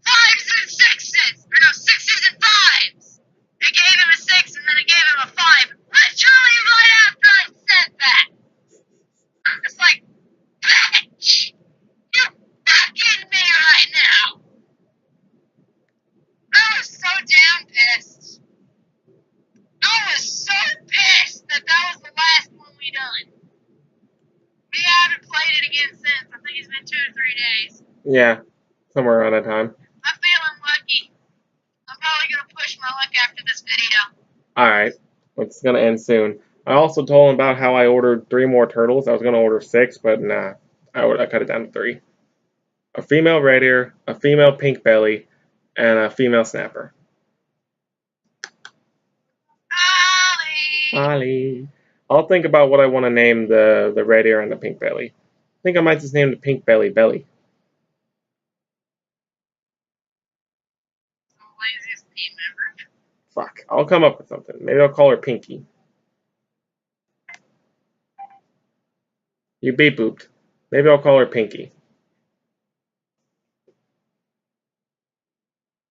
5s and 6s? Or no, 6s and 5s. I gave him a 6 and then I gave him a 5. Literally right after I said that. I'm just like, bitch! You fucking me right now! I was so damn pissed. I was so pissed that that was the last one we done. We haven't played it again since. I think it's been 2 or 3 days. Yeah, somewhere around that time. I'm feeling lucky. I'm probably gonna push my luck after this video. Alright, it's gonna end soon. I also told him about how I ordered 3 more turtles. I was gonna order 6, but nah. I cut it down to 3. A female red ear, a female pink belly, and a female snapper. Ollie. I'll think about what I want to name the red ear and the pink belly. I think I might just name the pink belly Belly. I'm the laziest team ever. Fuck. I'll come up with something. Maybe I'll call her Pinky. You beep booped. Maybe I'll call her Pinky.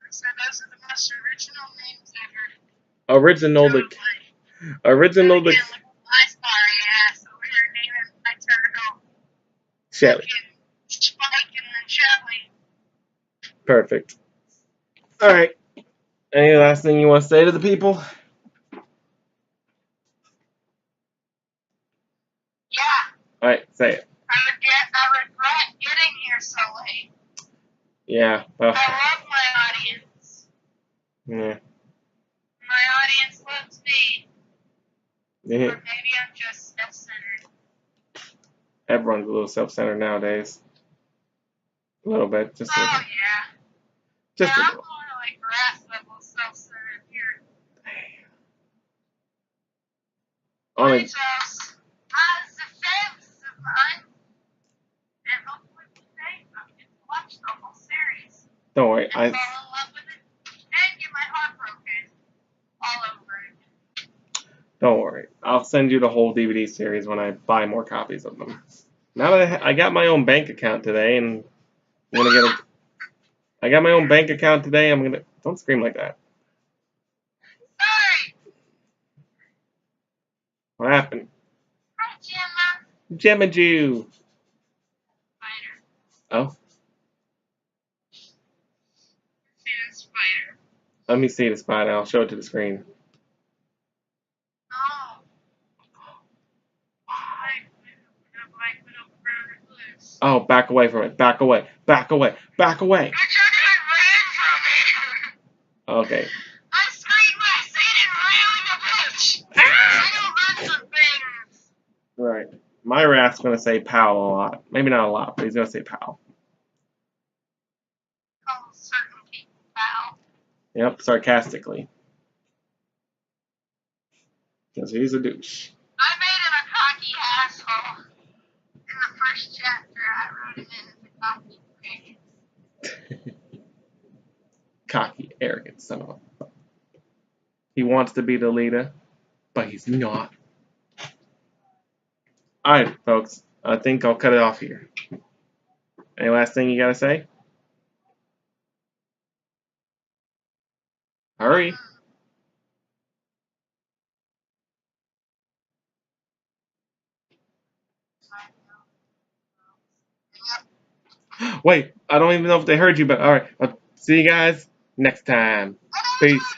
So those are the most original names ever. Original the Then again, look at my sorry ass over here naming my turtle Shelly. fucking Spike and then Shelly. Perfect. Alright. Any last thing you want to say to the people? Yeah. Alright, say it. I regret getting here so late. Yeah. Well, I love my audience. yeah. My Yeah. Or maybe I'm just self-centered. Everyone's a little self-centered nowadays. A little bit, just a Oh, little. yeah. Just a I'm little. more like grass level self-centered here. Only, Which was as a fence of mine. And hopefully one day I'll get to watch the whole series. don't worry. And fall in love with it. And get my heart broken all over again. Don't worry. I'll send you the whole DVD series when I buy more copies of them. Now that I got my own bank account today, and I'm gonna get a. I got my own bank account today. I'm gonna. Don't scream like that. Sorry. What happened? Hi, Gemma. Gemma Jew. Spider. Oh, See the spider. let me see the spider. I'll show it to the screen. Oh. Like little brown loose. Oh, back away from it. Back away. Back away. Back away. Which I ran from it. Okay. I screamed my seat and ran like a bitch. I don't run from things. Right. My rat's gonna say "pal" a lot. Maybe not a lot, but he's gonna say "pal." Call certain people pal. Yep, sarcastically. Because he's a douche. I made him a cocky asshole. In the first chapter, I wrote him in as a cocky prick. Cocky, arrogant son of a. He wants to be the leader, but he's not. Alright, folks. I think I'll cut it off here. Any last thing you gotta say? Hurry. Wait, I don't even know if they heard you, but alright. I'll see you guys next time. Peace.